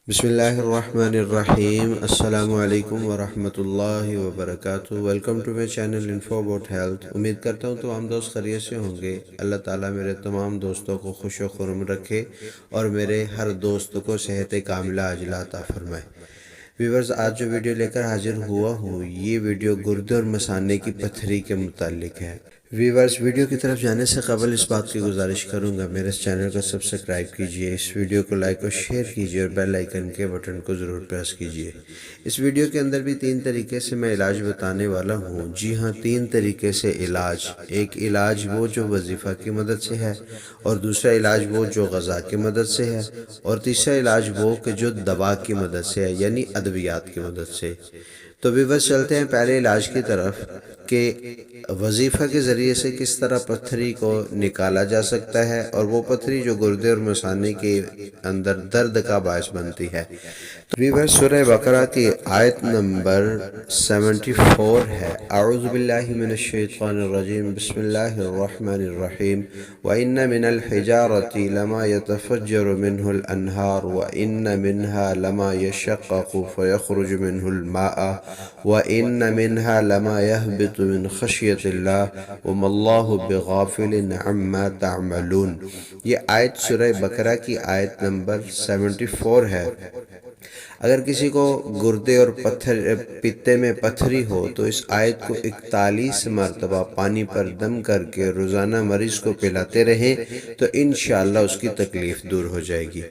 بسم اللہ الرحمن الرحیم۔ السلام علیکم ورحمۃ اللہ وبرکاتہ۔ Welcome to my channel info about health. امید کرتا ہوں تو ہم دوست خیریت سے ہوں گے۔ اللہ تعالیٰ میرے تمام دوستوں کو خوش و خرم رکھے اور میرے ہر دوست کو صحت کاملہ عاجلہ عطا فرمائے۔ ویورز، آج جو ویڈیو لے کر حاضر ہوا ہوں، یہ ویڈیو گردے اور مثانے کی پتھری کے متعلق ہے۔ ویورز، ویڈیو کی طرف جانے سے قبل اس بات کی گزارش کروں گا، میرے اس چینل کو سبسکرائب کیجئے، اس ویڈیو کو لائک اور شیئر کیجئے اور بیل آئیکن کے بٹن کو ضرور پریس کیجئے۔ اس ویڈیو کے اندر بھی 3 طریقے سے میں علاج بتانے والا ہوں۔ جی ہاں، 3 طریقے سے علاج۔ ایک علاج وہ جو وظیفہ کی مدد سے ہے، اور دوسرا علاج وہ جو غذا کی مدد سے ہے، اور تیسرا علاج وہ کہ جو دوا کی مدد سے ہے، یعنی ادویات کی مدد سے۔ تو ویورز، چلتے ہیں پہلے علاج کی طرف کہ وظیفہ کے ذریعے سے کس طرح پتھری کو نکالا جا سکتا ہے، اور وہ پتھری جو گردے اور مثانے کے اندر درد کا باعث بنتی ہے۔ تو ویورز، سورہ بقرہ کی آیت نمبر 74 ہے۔ اعوذ باللہ من الشیطان الرجیم، بسم اللہ الرحمن الرحیم۔ وَإِنَّ مِنَ الْحِجَارَةِ لَمَا يَتَفَجَّرُ مِنْهُ الْأَنْهَارُ وَإِنَّ مِنْهَا لَمَا يَشَّقَّقُ فَيَخْرُجُ مِنْهُ الْمَاءُ وَإِنَّ مِنْهَا لَمَا يَهْبِطُ مِنْ خَشْيَةِ اللَّهِ وَمَا اللَّهُ بِغَافِلٍ عَمَّا تَعْمَلُونَ۔ یہ آیت سورہ بقرہ کی آیت نمبر 74 ہے۔ اگر کسی کو گردے اور پتے میں پتھری ہو تو اس آیت کو 41 مرتبہ پانی پر دم کر کے روزانہ مریض کو پلاتے رہیں تو انشاءاللہ اس کی تکلیف دور ہو جائے گی۔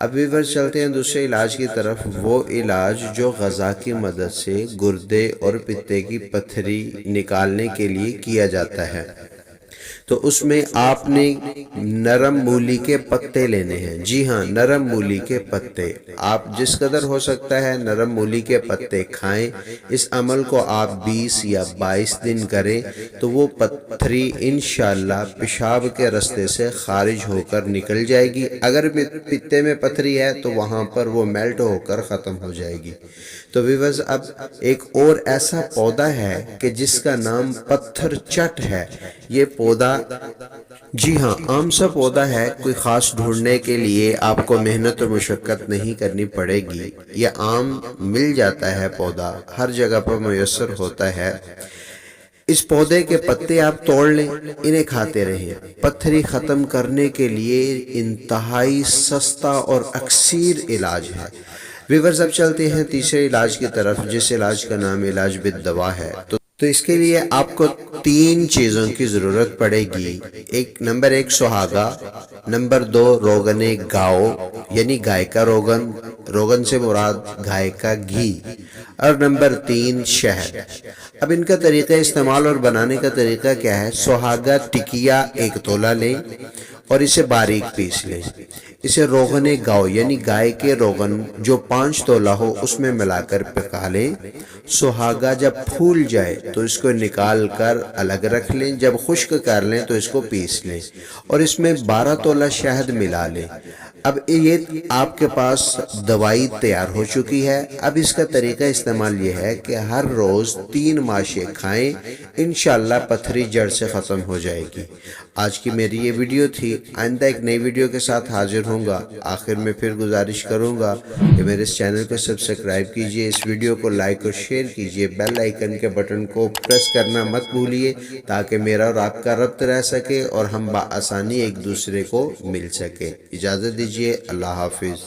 اب ویورز، چلتے ہیں دوسرے علاج کی طرف۔ وہ علاج جو غذا کی مدد سے گردے اور پتے کی پتھری نکالنے کے لیے کیا جاتا ہے، تو اس میں آپ نے نرم مولی کے پتے لینے ہیں۔ جی ہاں، نرم مولی کے پتے۔ آپ جس قدر ہو سکتا ہے نرم مولی کے پتے کھائیں۔ اس عمل کو آپ 20 یا 22 دن کریں تو وہ پتھری انشاءاللہ پیشاب کے راستے سے خارج ہو کر نکل جائے گی۔ اگر پتے میں پتھری ہے تو وہاں پر وہ میلٹ ہو کر ختم ہو جائے گی۔ تو ویورز، اب ایک اور ایسا پودا ہے کہ جس کا نام پتھر چٹ ہے۔ یہ پودا، جی ہاں، عام سا پودا ہے، کوئی خاص ڈھونڈنے کے لیے آپ کو محنت اور مشقت نہیں کرنی پڑے گی۔ یہ عام مل جاتا ہے، پودا ہر جگہ پر میسر ہوتا ہے۔ اس پودے کے پتے آپ توڑ لیں، انہیں کھاتے رہیں۔ پتھری ختم کرنے کے لیے انتہائی سستا اور اکثیر علاج ہے۔ ویورز، اب چلتے ہیں تیسرے علاج کی طرف، جس علاج کا نام علاج بالدوا ہے۔ تو اس کے لیے آپ کو 3 چیزوں کی ضرورت پڑے گی۔ نمبر 1 سہاگا، نمبر 2 روغن گاؤ یعنی گائے کا روغن، روغن سے مراد گائے کا گھی، اور نمبر 3 شہد۔ اب ان کا طریقہ استعمال اور بنانے کا طریقہ کیا ہے؟ سہاگا ٹکیا 1 تولہ لیں اور اسے باریک پیس لیں۔ اسے روغن گاؤ یعنی گائے کے روغن جو 5 تولہ ہو اس میں ملا کر پکا لیں۔ سہاگا جب پھول جائے تو اس کو نکال کر الگ رکھ لیں۔ جب خشک کر لیں تو اس کو پیس لیں اور اس میں 12 تولہ شہد ملا لیں۔ اب یہ آپ کے پاس دوائی تیار ہو چکی ہے۔ اب اس کا طریقہ استعمال یہ ہے کہ ہر روز 3 ماشے کھائیں، انشاءاللہ پتھری جڑ سے ختم ہو جائے گی۔ آج کی میری یہ ویڈیو تھی۔ آئندہ ایک نئی ویڈیو کے ساتھ حاضر ہوں گا۔ آخر میں پھر گزارش کروں گا کہ میرے اس چینل کو سبسکرائب کیجئے، اس ویڈیو کو لائک اور شیئر کیجئے، بیل آئیکن کے بٹن کو پریس کرنا مت بھولیے تاکہ میرا اور آپ کا ربط رہ سکے اور ہم بآسانی ایک دوسرے کو مل سکے۔ اجازت دیجئے، اللہ حافظ۔